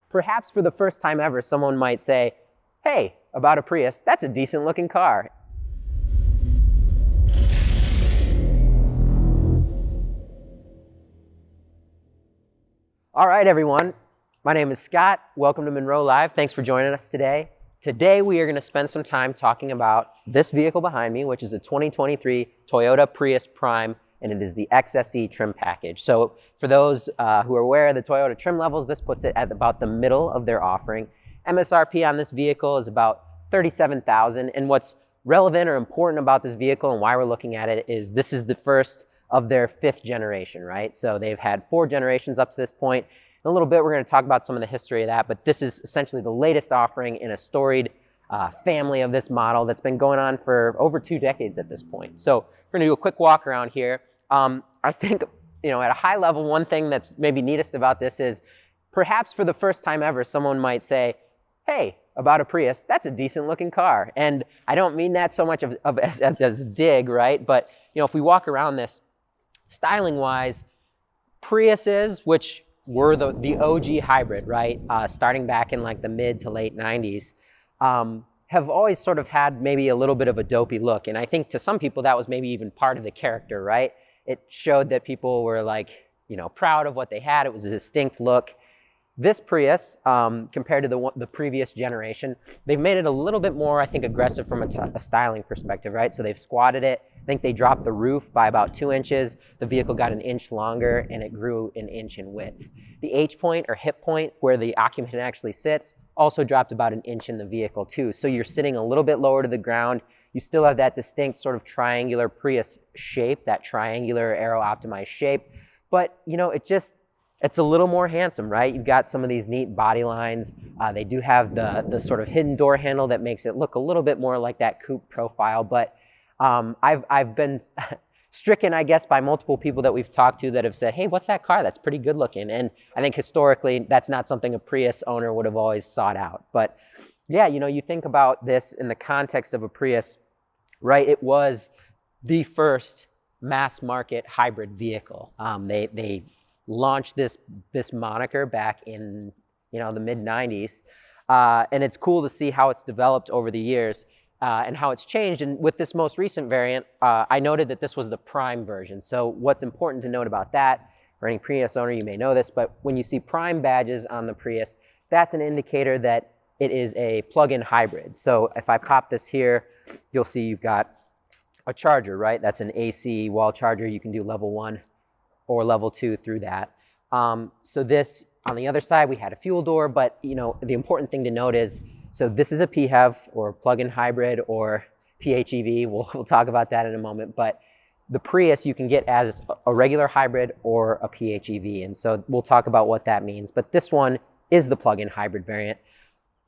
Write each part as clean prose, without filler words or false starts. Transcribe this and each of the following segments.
Perhaps for the first time ever, someone might say, hey, about a Prius, that's a decent looking car. All right, everyone. My name is Scott. Welcome to Munro Live. Thanks for joining us today. Today, we are going to spend some time talking about this vehicle behind me, which is a 2023 Toyota Prius Prime, and it is the XSE trim package. So for those who are aware of the Toyota trim levels, this puts it at about the middle of their offering. MSRP on this vehicle is about $37,000. And what's relevant or important about this vehicle and why we're looking at it is this is the first of their 5th generation, right? So they've had 4 generations up to this point. In a little bit, we're going to talk about some of the history of that, but this is essentially the latest offering in a storied family of this model that's been going on for over 2 decades at this point. So we're going to do a quick walk around here. I think, at a high level, one thing that's maybe neatest about this is perhaps for the first time ever, someone might say, hey, about a Prius, that's a decent looking car. And I don't mean that so much as a dig, right? But, if we walk around this, styling wise, Priuses, which were the OG hybrid, right? Starting back in like the mid to late 90s, have always sort of had maybe a little bit of a dopey look. And I think to some people that was maybe even part of the character, right? It showed that people were like, proud of what they had. It was a distinct look. This Prius, compared to the previous generation, they've made it a little bit more, I think, aggressive from a styling perspective, right? So they've squatted it. I think they dropped the roof by about 2 inches. The vehicle got 1 inch longer, and it grew 1 inch in width. The H-point or hip point, where the occupant actually sits, also dropped about 1 inch in the vehicle too. So you're sitting a little bit lower to the ground. You still have that distinct sort of triangular Prius shape, that triangular aero-optimized shape. But, it's a little more handsome, right? You've got some of these neat body lines. They do have the sort of hidden door handle that makes it look a little bit more like that coupe profile. But I've been stricken, I guess, by multiple people that we've talked to that have said, hey, what's that car? That's pretty good looking. And I think historically, that's not something a Prius owner would have always sought out. But yeah, you think about this in the context of a Prius, right? It was the first mass market hybrid vehicle. They launched this moniker back in the mid 90s, and it's cool to see how it's developed over the years and how it's changed. And with this most recent variant, I noted that this was the Prime version. So what's important to note about that, for any Prius owner, you may know this, but when you see Prime badges on the Prius, that's an indicator that it is a plug-in hybrid. So if I pop this here, you'll see you've got a charger, right? That's an AC wall charger. You can do level 1 or level 2 through that. So this, on the other side, we had a fuel door, but the important thing to note is, so this is a PHEV or plug-in hybrid or PHEV. We'll talk about that in a moment, but the Prius you can get as a regular hybrid or a PHEV, and so we'll talk about what that means. But this one is the plug-in hybrid variant.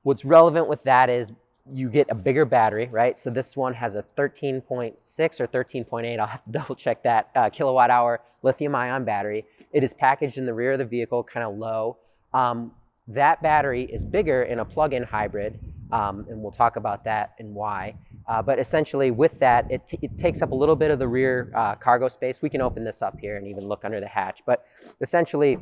What's relevant with that is you get a bigger battery, right? So this one has a 13.6 or 13.8, I'll have to double check that, kilowatt hour lithium ion battery. It is packaged in the rear of the vehicle, kind of low. That battery is bigger in a plug-in hybrid, and we'll talk about that and why. But essentially with that, it takes up a little bit of the rear cargo space. We can open this up here and even look under the hatch. But essentially,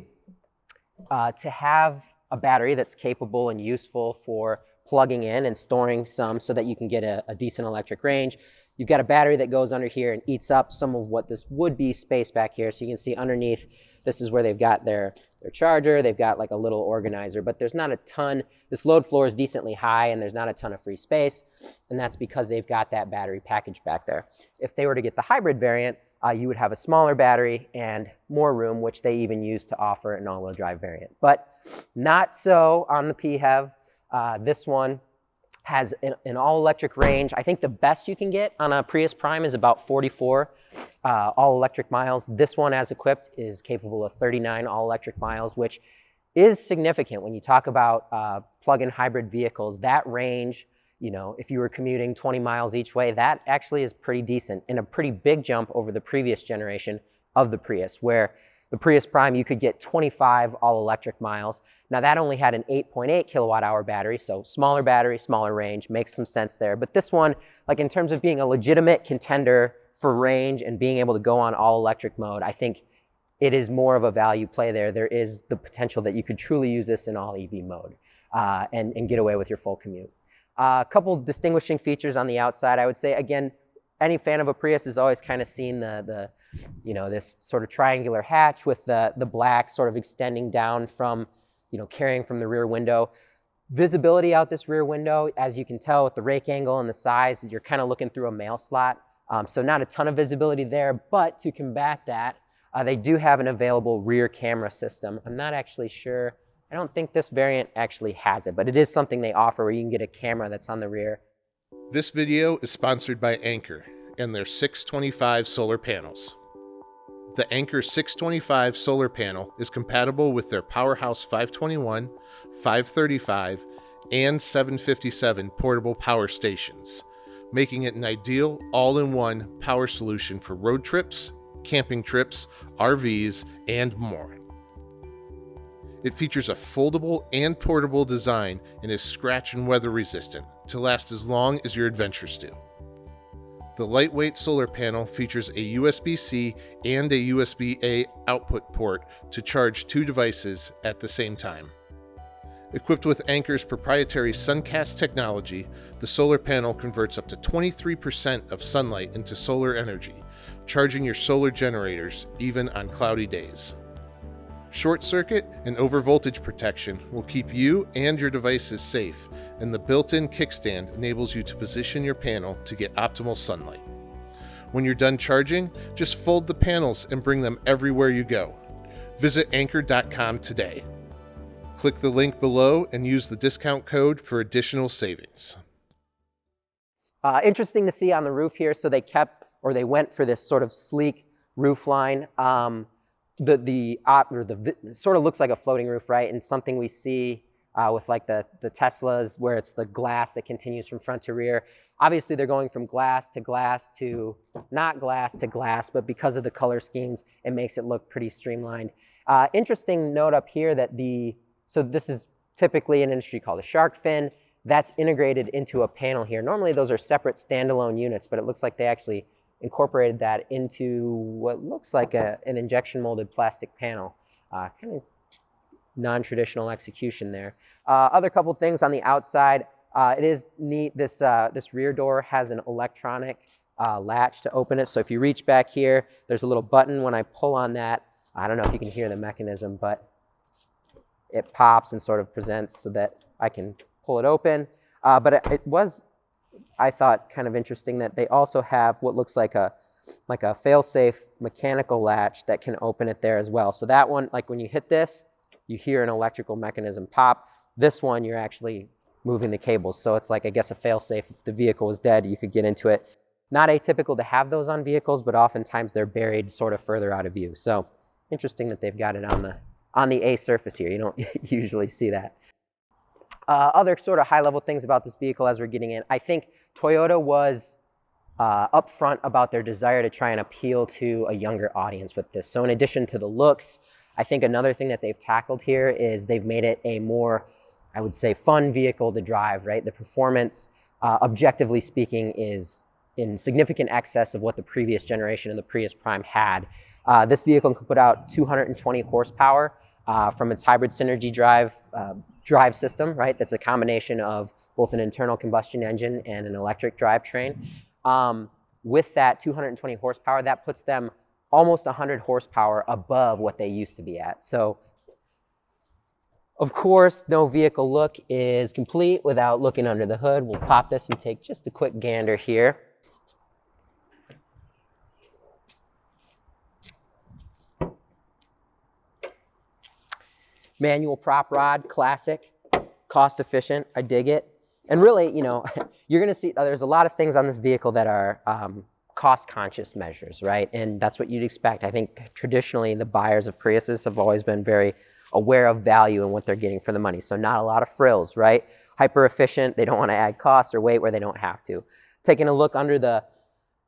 to have a battery that's capable and useful for plugging in and storing some so that you can get a decent electric range. You've got a battery that goes under here and eats up some of what this would be space back here. So you can see underneath, this is where they've got their charger. They've got like a little organizer, but there's not a ton. This load floor is decently high and there's not a ton of free space. And that's because they've got that battery packaged back there. If they were to get the hybrid variant, you would have a smaller battery and more room, which they even use to offer an all-wheel drive variant. But not so on the PHEV. This one has an all-electric range. I think the best you can get on a Prius Prime is about 44 all-electric miles. This one, as equipped, is capable of 39 all-electric miles, which is significant when you talk about plug-in hybrid vehicles. That range, if you were commuting 20 miles each way, that actually is pretty decent and a pretty big jump over the previous generation of the Prius, where the Prius Prime, you could get 25 all-electric miles. Now, that only had an 8.8 kilowatt-hour battery, so smaller battery, smaller range, makes some sense there. But this one, like in terms of being a legitimate contender for range and being able to go on all-electric mode, I think it is more of a value play there. There is the potential that you could truly use this in all EV mode and get away with your full commute. A couple distinguishing features on the outside, I would say, again, any fan of a Prius has always kind of seen this sort of triangular hatch with the black sort of extending down from, carrying from the rear window. Visibility out this rear window, as you can tell with the rake angle and the size, you're kind of looking through a mail slot. So not a ton of visibility there, but to combat that, they do have an available rear camera system. I'm not actually sure. I don't think this variant actually has it, but it is something they offer where you can get a camera that's on the rear. This video is sponsored by Anker and their 625 solar panels. The Anker 625 solar panel is compatible with their Powerhouse 521, 535, and 757 portable power stations, making it an ideal all-in-one power solution for road trips, camping trips, RVs, and more. It features a foldable and portable design and is scratch and weather resistant to last as long as your adventures do. The lightweight solar panel features a USB-C and a USB-A output port to charge two devices at the same time. Equipped with Anker's proprietary SunCast technology, the solar panel converts up to 23% of sunlight into solar energy, charging your solar generators even on cloudy days. Short circuit and overvoltage protection will keep you and your devices safe, and the built-in kickstand enables you to position your panel to get optimal sunlight. When you're done charging, just fold the panels and bring them everywhere you go. Visit Anker.com today. Click the link below and use the discount code for additional savings. Interesting to see on the roof here, so they went for this sort of sleek roof line. It sort of looks like a floating roof, right? And something we see with like the Teslas, where it's the glass that continues from front to rear. Obviously, they're going from glass to not glass to glass, but because of the color schemes, it makes it look pretty streamlined. Interesting note up here that so this is typically an industry called a shark fin. That's integrated into a panel here. Normally, those are separate standalone units, but it looks like they actually incorporated that into what looks like an injection molded plastic panel. Kind of non-traditional execution there. Other couple things on the outside. It is neat, this rear door has an electronic latch to open it. So if you reach back here, there's a little button. When I pull on that, I don't know if you can hear the mechanism, but it pops and sort of presents so that I can pull it open. But it was, I thought, kind of interesting that they also have what looks like a fail-safe mechanical latch that can open it there as well. So that one, like when you hit this, you hear an electrical mechanism pop. This one, you're actually moving the cables. So it's like, I guess, a fail-safe. If the vehicle was dead, you could get into it. Not atypical to have those on vehicles, but oftentimes they're buried sort of further out of view. So interesting that they've got it on the A surface here. You don't usually see that. Other sort of high-level things about this vehicle as we're getting in. I think Toyota was upfront about their desire to try and appeal to a younger audience with this. So in addition to the looks, I think another thing that they've tackled here is they've made it a more, I would say, fun vehicle to drive, right? The performance, objectively speaking, is in significant excess of what the previous generation of the Prius Prime had. This vehicle can put out 220 horsepower from its hybrid synergy drive system, right? That's a combination of both an internal combustion engine and an electric drivetrain. With that 220 horsepower, that puts them almost 100 horsepower above what they used to be at. So, of course, no vehicle look is complete without looking under the hood. We'll pop this and take just a quick gander here. Manual prop rod, classic, cost efficient, I dig it. And really, you're gonna see there's a lot of things on this vehicle that are cost conscious measures, right? And that's what you'd expect. I think traditionally the buyers of Priuses have always been very aware of value and what they're getting for the money. So not a lot of frills, right? Hyper efficient, they don't wanna add cost or weight where they don't have to. Taking a look under the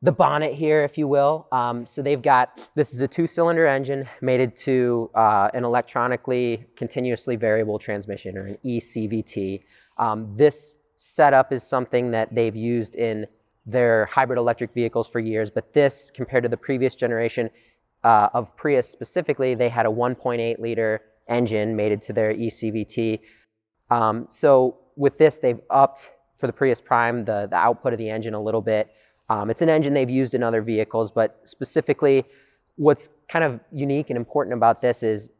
bonnet here, if you will. So they've got, this is a 2-cylinder engine mated to an electronically continuously variable transmission, or an eCVT. This setup is something that they've used in their hybrid electric vehicles for years, but this, compared to the previous generation, of Prius specifically, they had a 1.8 liter engine mated to their eCVT. So with this, they've upped for the Prius Prime the output of the engine a little bit. It's an engine they've used in other vehicles, but specifically what's kind of unique and important about this is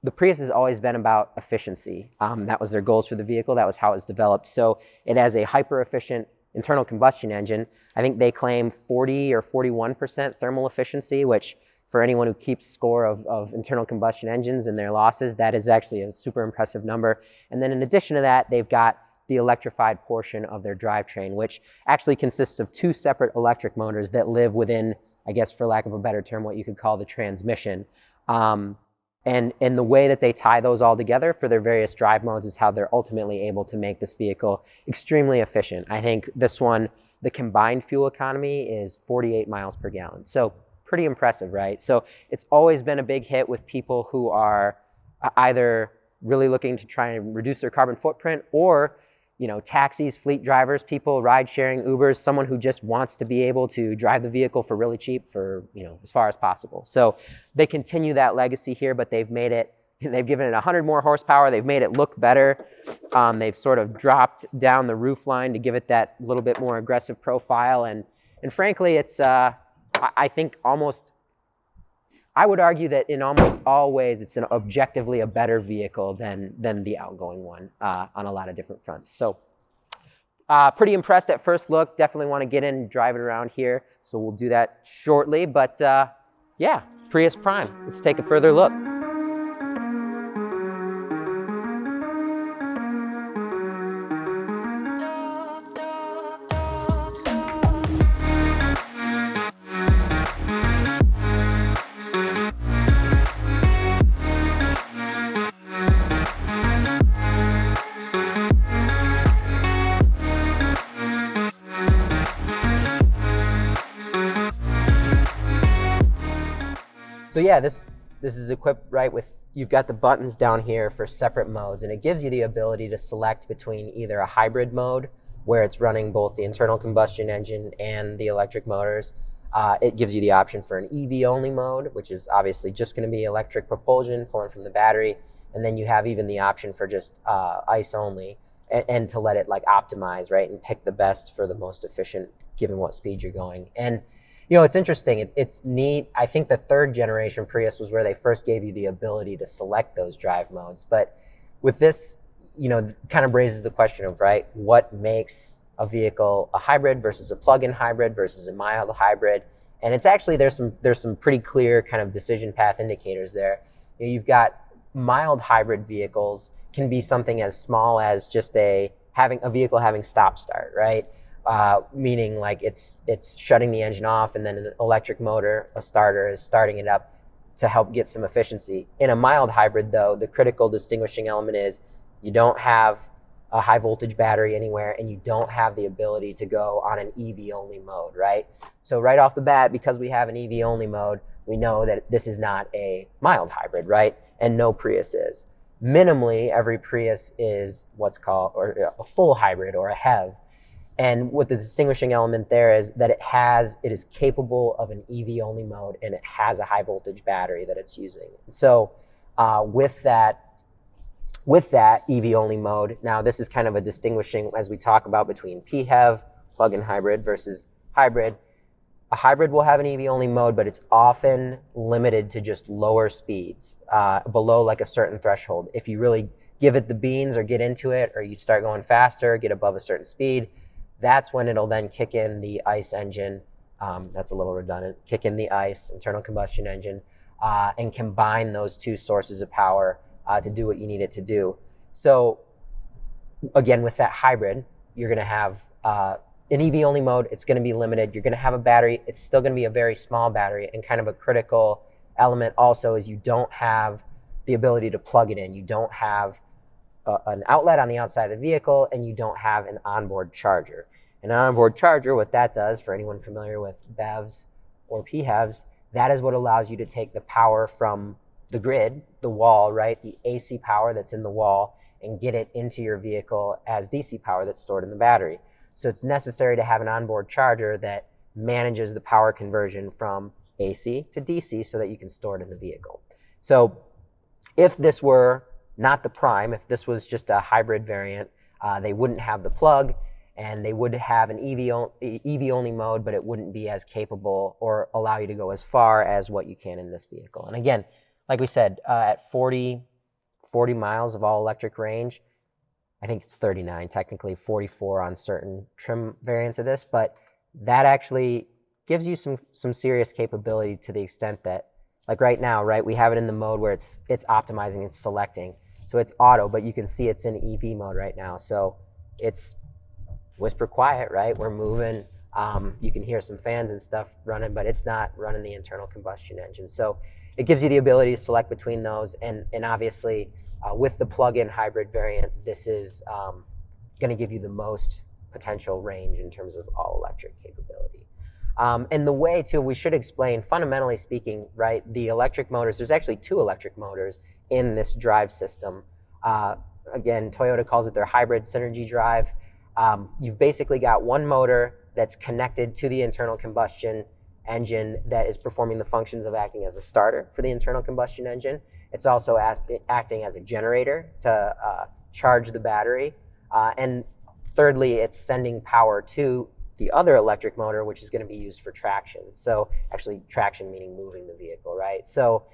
the Prius has always been about efficiency. That was their goals for the vehicle. That was how it was developed. So it has a hyper-efficient internal combustion engine. I think they claim 40 or 41% thermal efficiency, which for anyone who keeps score of internal combustion engines and their losses, that is actually a super impressive number. And then in addition to that, they've got the electrified portion of their drivetrain, which actually consists of two separate electric motors that live within, I guess for lack of a better term, what you could call the transmission. And the way that they tie those all together for their various drive modes is how they're ultimately able to make this vehicle extremely efficient. I think this one, the combined fuel economy is 48 miles per gallon. So pretty impressive, right? So it's always been a big hit with people who are either really looking to try and reduce their carbon footprint, or taxis, fleet drivers, people ride sharing, Ubers, someone who just wants to be able to drive the vehicle for really cheap for, as far as possible. So they continue that legacy here, but they've given it 100 more horsepower. They've made it look better. They've sort of dropped down the roof line to give it that little bit more aggressive profile. And frankly, it's, I think I would argue that in almost all ways, it's objectively a better vehicle than the outgoing one on a lot of different fronts. So pretty impressed at first look. Definitely want to get in and drive it around here. So we'll do that shortly. But yeah, Prius Prime. Let's take a further look. So yeah, this is equipped right with, you've got the buttons down here for separate modes, and it gives you the ability to select between either a hybrid mode, where it's running both the internal combustion engine and the electric motors. It gives you the option for an EV only mode, which is obviously just going to be electric propulsion pulling from the battery. And then you have even the option for just ICE only, and to let it optimize, right, and pick the best for the most efficient given what speed you're going. And it's interesting. It's neat. I think the third generation Prius was where they first gave you the ability to select those drive modes. But with this, kind of raises the question of, right, what makes a vehicle a hybrid versus a plug-in hybrid versus a mild hybrid? And it's actually, there's some pretty clear kind of decision path indicators there. You've got mild hybrid vehicles can be something as small as just having a vehicle having stop start, right? Meaning it's shutting the engine off, and then an electric motor, a starter, is starting it up to help get some efficiency. In a mild hybrid though, the critical distinguishing element is you don't have a high voltage battery anywhere, and you don't have the ability to go on an EV only mode, right? So right off the bat, because we have an EV only mode, we know that this is not a mild hybrid, right? And no Prius is. Minimally, every Prius is what's called or a full hybrid or a HEV. And what the distinguishing element there is that it is capable of an EV only mode, and it has a high voltage battery that it's using. So with that EV only mode, now this is kind of a distinguishing as we talk about between PHEV, plug-in hybrid, versus hybrid. A hybrid will have an EV only mode, but it's often limited to just lower speeds, below a certain threshold. If you really give it the beans or get into it, or you start going faster, get above a certain speed, that's when it'll then kick in the ICE engine. That's a little redundant. Kick in the ICE, internal combustion engine, and combine those two sources of power to do what you need it to do. So again, with that hybrid, you're going to have an EV only mode. It's going to be limited. You're going to have a battery. It's still going to be a very small battery, and kind of a critical element also is you don't have the ability to plug it in. You don't have an outlet on the outside of the vehicle, and you don't have an onboard charger. An onboard charger, what that does, for anyone familiar with BEVs or PHEVs, that is what allows you to take the power from the grid, the wall, right, the AC power that's in the wall, and get it into your vehicle as DC power that's stored in the battery. So it's necessary to have an onboard charger that manages the power conversion from AC to DC so that you can store it in the vehicle. So if this were not the Prime, if this was just a hybrid variant, they wouldn't have the plug, and they would have an EV only mode, but it wouldn't be as capable or allow you to go as far as what you can in this vehicle. And again, like we said, at 40 miles of all electric range, I think it's 39, technically 44 on certain trim variants of this, but that actually gives you some serious capability to the extent that, like right now, right, we have it in the mode where it's optimizing, it's selecting. So it's auto, but you can see it's in EV mode right now. So it's whisper quiet, right? We're moving. You can hear some fans and stuff running, but it's not running the internal combustion engine. So it gives you the ability to select between those. And obviously, with the plug-in hybrid variant, this is going to give you the most potential range in terms of all-electric capability. And the way, too, we should explain, fundamentally speaking, right, the electric motors, there's actually 2 electric motors in this drive system. Again, Toyota calls it their hybrid synergy drive. You've basically got one motor that's connected to the internal combustion engine that is performing the functions of acting as a starter for the internal combustion engine. It's also acting as a generator to charge the battery. And thirdly, it's sending power to the other electric motor, which is going to be used for traction. So actually traction meaning moving the vehicle, right? So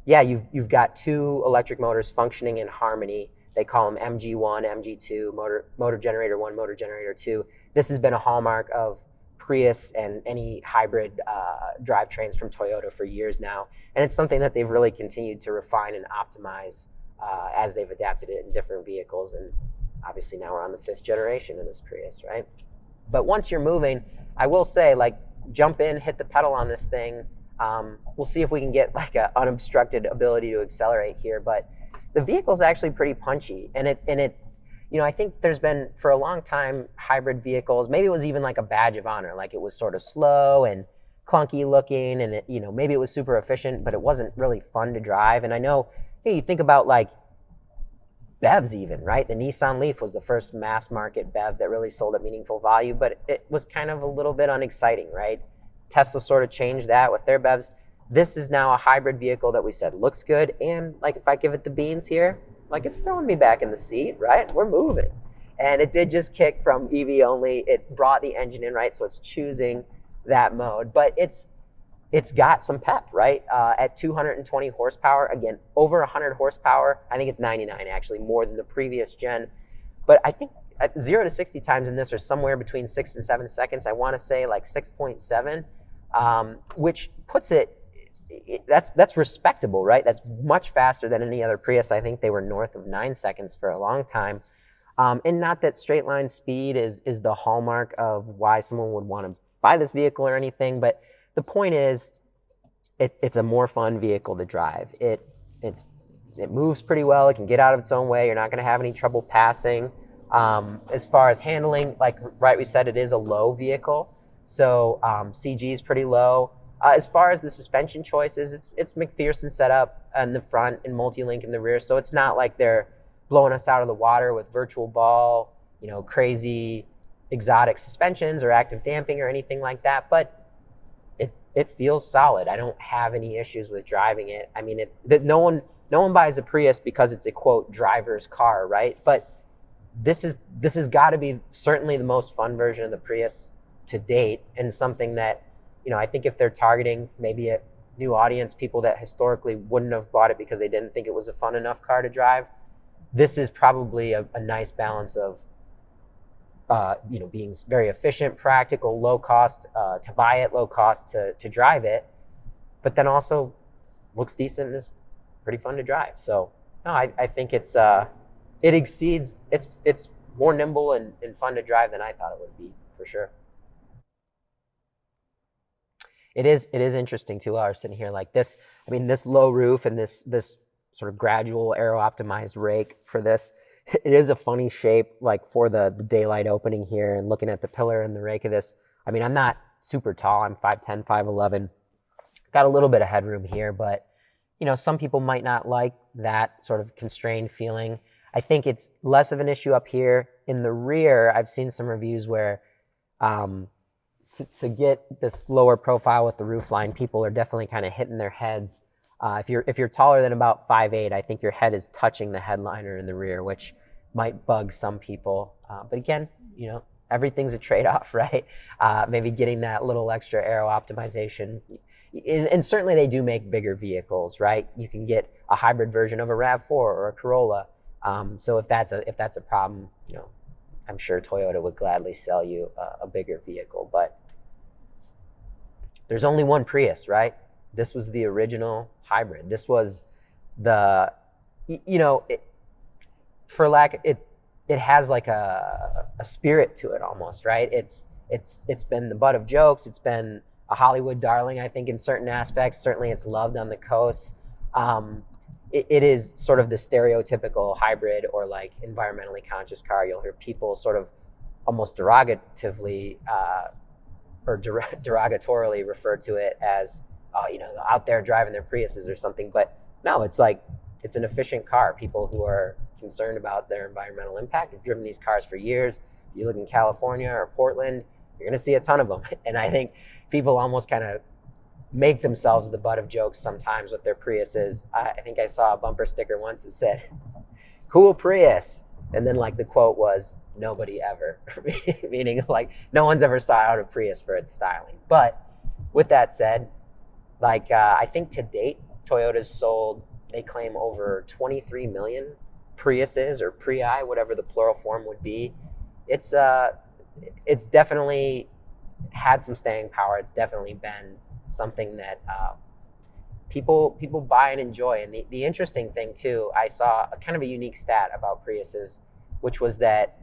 yeah, you've got 2 electric motors functioning in harmony. They call them MG1, MG2, motor generator 1, motor generator 2. This has been a hallmark of Prius and any hybrid drivetrains from Toyota for years now. And it's something that they've really continued to refine and optimize as they've adapted it in different vehicles. And obviously now we're on the 5th generation of this Prius, right? But once you're moving, I will say, like, jump in, hit the pedal on this thing. We'll see if we can get like an unobstructed ability to accelerate here. But the vehicle's actually pretty punchy. And it, you know, I think there's been, for a long time, hybrid vehicles, maybe it was even like a badge of honor. Like, it was sort of slow and clunky looking, and it, you know, maybe it was super efficient, but it wasn't really fun to drive. And I know, you think about like BEVs even, right? The Nissan Leaf was the first mass market BEV that really sold at meaningful value, but it was kind of a little bit unexciting, right? Tesla sort of changed that with their BEVs. This is now a hybrid vehicle that we said looks good, and like, if I give it the beans here, like, it's throwing me back in the seat, right? We're moving. And it did just kick from EV only. It brought the engine in, right? So it's choosing that mode, but it's got some pep, right? At 220 horsepower, again, over 100 horsepower. I think it's 99 actually, more than the previous gen. But I think at 0 to 60 times in this are somewhere between 6 and 7 seconds. I want to say like 6.7, which puts it, that's respectable, right? That's much faster than any other Prius. I think they were north of 9 seconds for a long time. And not that straight line speed is the hallmark of why someone would want to buy this vehicle or anything, but the point is, it's a more fun vehicle to drive. It moves pretty well. It can get out of its own way. You're not going to have any trouble passing. As far as handling, like, right, we said it is a low vehicle, so CG is pretty low. As far as the suspension choices, it's McPherson setup in the front and multi-link in the rear, so it's not like they're blowing us out of the water with virtual ball, you know, crazy exotic suspensions or active damping or anything like that, but it feels solid. I don't have any issues with driving it. I mean, no one buys a Prius because it's a, quote, driver's car, right? But this has got to be certainly the most fun version of the Prius to date, and something that, you know, I think if they're targeting maybe a new audience, people that historically wouldn't have bought it because they didn't think it was a fun enough car to drive, this is probably a nice balance of you know, being very efficient, practical, low cost to buy it, low cost to drive it, but then also looks decent and is pretty fun to drive. So no, I think it's more nimble and fun to drive than I thought it would be, for sure. It is interesting too. While we're sitting here like this, I mean, this low roof and this sort of gradual aero optimized rake for this, it is a funny shape, like for the daylight opening here, and looking at the pillar and the rake of this. I mean, I'm not super tall. I'm 5'10", 5'11". Got a little bit of headroom here, but, you know, some people might not like that sort of constrained feeling. I think it's less of an issue up here. In the rear, I've seen some reviews where to get this lower profile with the roof line, people are definitely kind of hitting their heads. If you're taller than about 5'8", I think your head is touching the headliner in the rear, which might bug some people. But again, everything's a trade-off, right? Maybe getting that little extra aero optimization. And certainly they do make bigger vehicles, right? You can get a hybrid version of a RAV4 or a Corolla. So if that's a problem, I'm sure Toyota would gladly sell you a bigger vehicle. But there's only one Prius, right? This was the original hybrid. This was the, it has like a spirit to it almost, right? It's been the butt of jokes. It's been a Hollywood darling, I think, in certain aspects. Certainly it's loved on the coast. It is sort of the stereotypical hybrid or like environmentally conscious car. You'll hear people sort of almost derogatively or derogatorily refer to it as, out there driving their Priuses or something. But no, it's like, it's an efficient car. People who are concerned about their environmental impact have driven these cars for years. If you look in California or Portland, you're gonna see a ton of them. And I think people almost kind of make themselves the butt of jokes sometimes with their Priuses. I think I saw a bumper sticker once that said, "Cool Prius." And then like the quote was, "Nobody ever," meaning like no one's ever sought out a Prius for its styling. But with that said, like I think to date, Toyota's sold, they claim, over 23 million Priuses or Prii, whatever the plural form would be. It's definitely had some staying power. It's definitely been something that people buy and enjoy. And the interesting thing too, I saw a kind of a unique stat about Priuses, which was that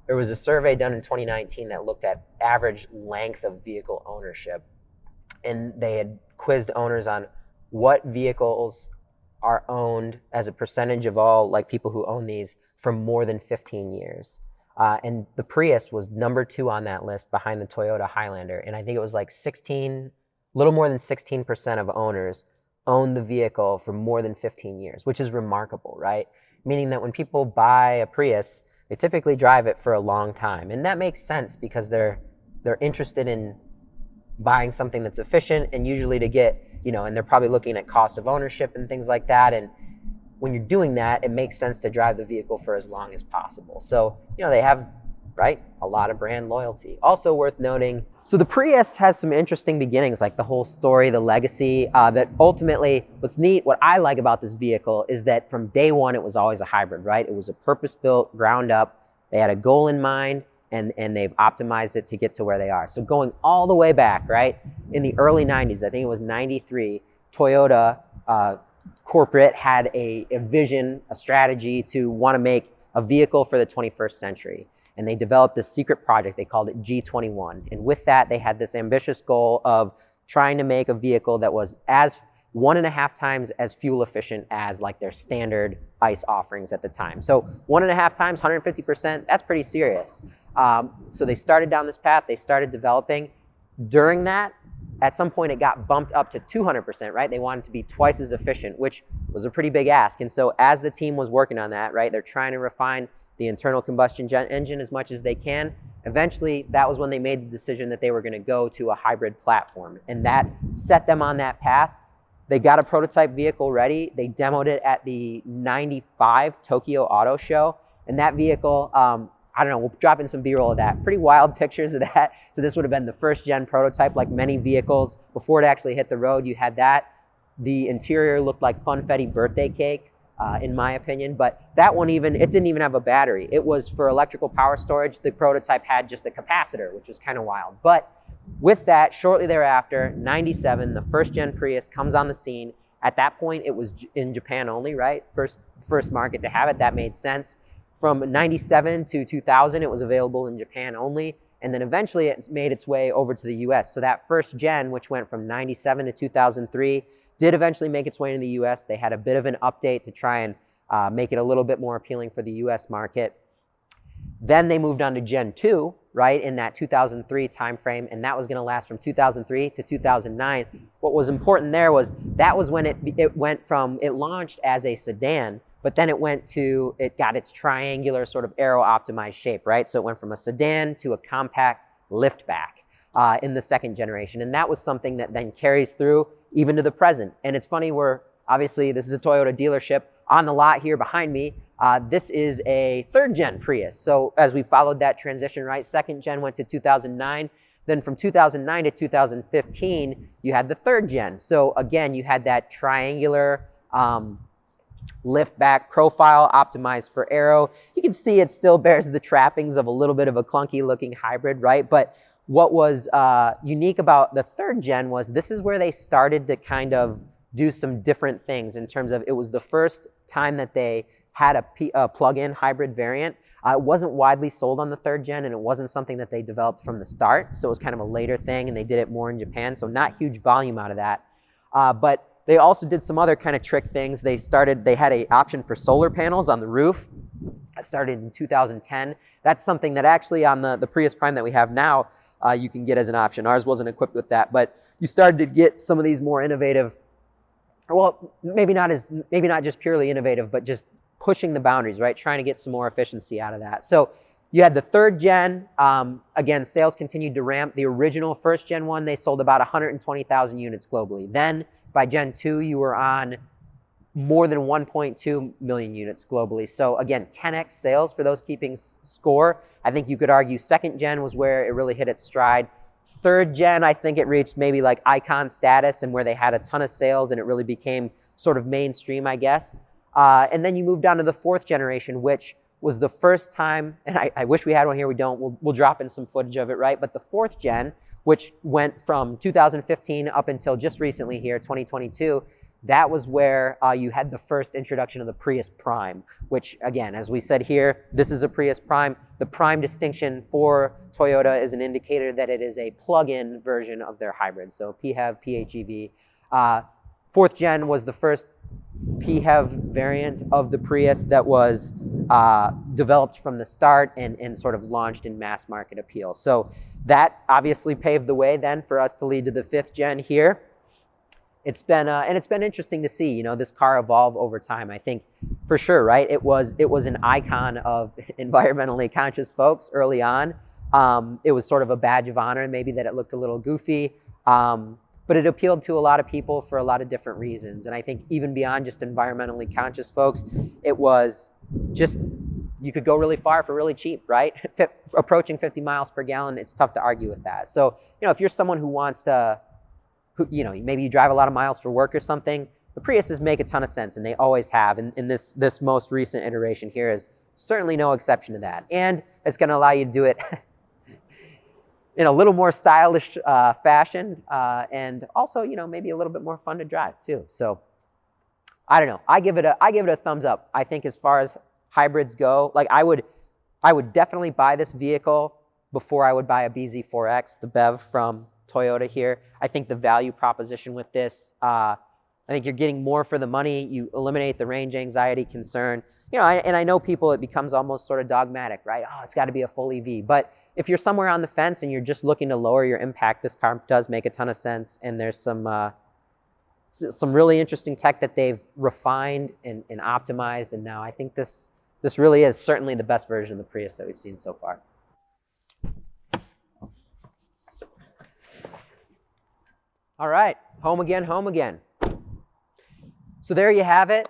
there was a survey done in 2019 that looked at average length of vehicle ownership. And they had quizzed owners on what vehicles are owned as a percentage of all like people who own these for more than 15 years. And the Prius was number 2 on that list behind the Toyota Highlander. And I think it was like a little more than 16% of owners own the vehicle for more than 15 years, which is remarkable, right? Meaning that when people buy a Prius, they typically drive it for a long time. And that makes sense because they're interested in buying something that's efficient and usually to get, and they're probably looking at cost of ownership and things like that. And when you're doing that, it makes sense to drive the vehicle for as long as possible. So, they have, right, a lot of brand loyalty. Also worth noting, so the Prius has some interesting beginnings, like the whole story, the legacy, that ultimately, what's neat, what I like about this vehicle is that from day one, it was always a hybrid, right? It was a purpose-built, ground up. They had a goal in mind, and they've optimized it to get to where they are. So going all the way back, right, in the early 90s, I think it was 93, Toyota corporate had a vision, a strategy to want to make a vehicle for the 21st century. And they developed this secret project. They called it G21. And with that, they had this ambitious goal of trying to make a vehicle that was as 1.5 times as fuel efficient as like their standard ICE offerings at the time. So 1.5 times, 150%, that's pretty serious. So they started down this path. They started developing. During that, at some point it got bumped up to 200%, right? They wanted to be twice as efficient, which was a pretty big ask. And so as the team was working on that, right, they're trying to refine the internal combustion engine as much as they can. Eventually, that was when they made the decision that they were gonna go to a hybrid platform. And that set them on that path. They got a prototype vehicle ready. They demoed it at the 95 Tokyo Auto Show. And that vehicle, I don't know, we'll drop in some B-roll of that. Pretty wild pictures of that. So this would have been the first gen prototype, like many vehicles. Before it actually hit the road, you had that. The interior looked like funfetti birthday cake, in my opinion. But that one it didn't even have a battery. It was for electrical power storage. The prototype had just a capacitor, which was kind of wild. But with that, shortly thereafter, 97, the first gen Prius comes on the scene. At that point, it was in Japan only, right? First market to have it, that made sense. From 97 to 2000, it was available in Japan only. And then eventually it made its way over to the US. So that first gen, which went from 97 to 2003, did eventually make its way into the US. They had a bit of an update to try and make it a little bit more appealing for the US market. Then they moved on to Gen 2, right, in that 2003 timeframe, and that was gonna last from 2003 to 2009. What was important there was that was when it launched as a sedan, but then it got its triangular sort of aero optimized shape, right? So it went from a sedan to a compact liftback. in the second generation. And that was something that then carries through even to the present. And it's funny, obviously this is a Toyota dealership. On the lot here behind me, this is a third gen Prius. So as we followed that transition, right, second gen went to 2009. Then from 2009 to 2015, you had the third gen. So again, you had that triangular lift back profile optimized for aero. You can see it still bears the trappings of a little bit of a clunky looking hybrid, right? But what was unique about the third gen was this is where they started to kind of do some different things in terms of, it was the first time that they had a plug-in hybrid variant. It wasn't widely sold on the third gen, and it wasn't something that they developed from the start. So it was kind of a later thing, and they did it more in Japan. So not huge volume out of that. But they also did some other kind of trick things. They had an option for solar panels on the roof. That started in 2010. That's something that actually on the Prius Prime that we have now, you can get as an option. Ours wasn't equipped with that, but you started to get some of these more innovative, well, maybe not just purely innovative, but just pushing the boundaries, right? Trying to get some more efficiency out of that. So you had the third gen. Again, sales continued to ramp. The original first gen one, they sold about 120,000 units globally. Then by Gen 2, you were on more than 1.2 million units globally. So again, 10x sales for those keeping score. I think you could argue second gen was where it really hit its stride. Third gen, I think it reached maybe like icon status and where they had a ton of sales and it really became sort of mainstream, I guess. And then you moved on to the fourth generation, which was the first time, and I wish we had one here, we don't, we'll drop in some footage of it, right? But the fourth gen, which went from 2015 up until just recently here, 2022, that was where you had the first introduction of the Prius Prime, which again, as we said here, this is a Prius Prime. The Prime distinction for Toyota is an indicator that it is a plug-in version of their hybrid. So PHEV, PHEV. Fourth gen was the first PHEV variant of the Prius that was developed from the start and sort of launched in mass market appeal. So that obviously paved the way then for us to lead to the fifth gen here. It's been interesting to see, this car evolve over time. I think for sure, right? It was an icon of environmentally conscious folks early on. It was sort of a badge of honor, maybe that it looked a little goofy. But it appealed to a lot of people for a lot of different reasons. And I think even beyond just environmentally conscious folks, it was just, you could go really far for really cheap, right? Approaching 50 miles per gallon, it's tough to argue with that. So, if you're someone who wants to, maybe you drive a lot of miles for work or something, the Priuses make a ton of sense, and they always have. And this most recent iteration here is certainly no exception to that. And it's gonna allow you to do it in a little more stylish fashion, and also, maybe a little bit more fun to drive too. So, I don't know. I give it a thumbs up. I think as far as hybrids go, like I would definitely buy this vehicle before I would buy a BZ4X, the BEV from Toyota here. I think the value proposition with this, I think you're getting more for the money. You eliminate the range anxiety concern. And I know people, it becomes almost sort of dogmatic, right? Oh, it's got to be a full EV. But if you're somewhere on the fence and you're just looking to lower your impact, this car does make a ton of sense. And there's some really interesting tech that they've refined and optimized. And now I think this really is certainly the best version of the Prius that we've seen so far. All right, home again, home again. So there you have it.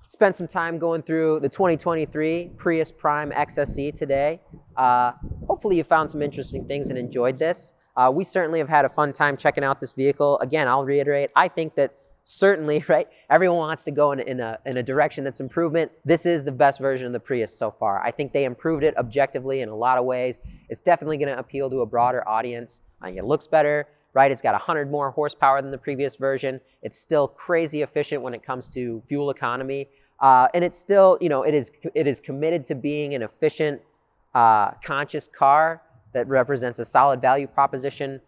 Spent some time going through the 2023 Prius Prime XSE today. Hopefully you found some interesting things and enjoyed this. We certainly have had a fun time checking out this vehicle. Again, I'll reiterate, I think that certainly, right, everyone wants to go in a direction that's improvement. This is the best version of the Prius so far. I think they improved it objectively in a lot of ways. It's definitely gonna appeal to a broader audience. I think it looks better, right? It's got 100 more horsepower than the previous version. It's still crazy efficient when it comes to fuel economy. And it's still, it is committed to being an efficient, conscious car that represents a solid value proposition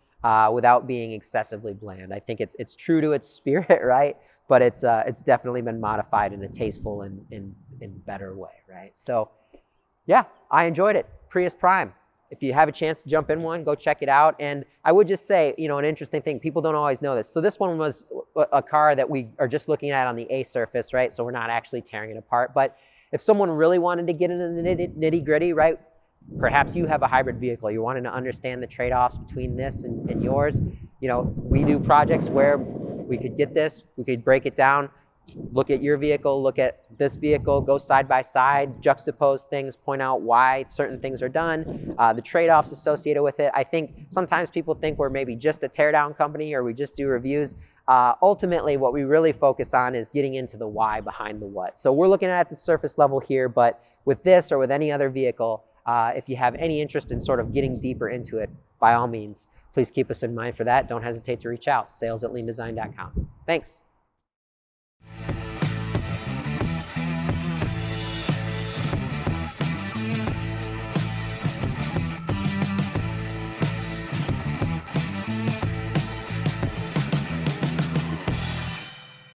without being excessively bland. I think it's true to its spirit, right? But it's definitely been modified in a tasteful and better way, right? So yeah, I enjoyed it. Prius Prime. If you have a chance to jump in one, go check it out. And I would just say, an interesting thing, people don't always know this. So this one was a car that we are just looking at on the A surface, right? So we're not actually tearing it apart. But if someone really wanted to get into the nitty gritty, right? Perhaps you have a hybrid vehicle. You're wanting to understand the trade-offs between this and yours. You know, we do projects where we could get this, we could break it down, look at your vehicle, look at this vehicle, go side by side, juxtapose things, point out why certain things are done, the trade-offs associated with it. I think sometimes people think we're maybe just a teardown company or we just do reviews. Ultimately, what we really focus on is getting into the why behind the what. So we're looking at the surface level here, but with this or with any other vehicle, if you have any interest in sort of getting deeper into it, by all means, please keep us in mind for that. Don't hesitate to reach out, sales@leandesign.com. Thanks.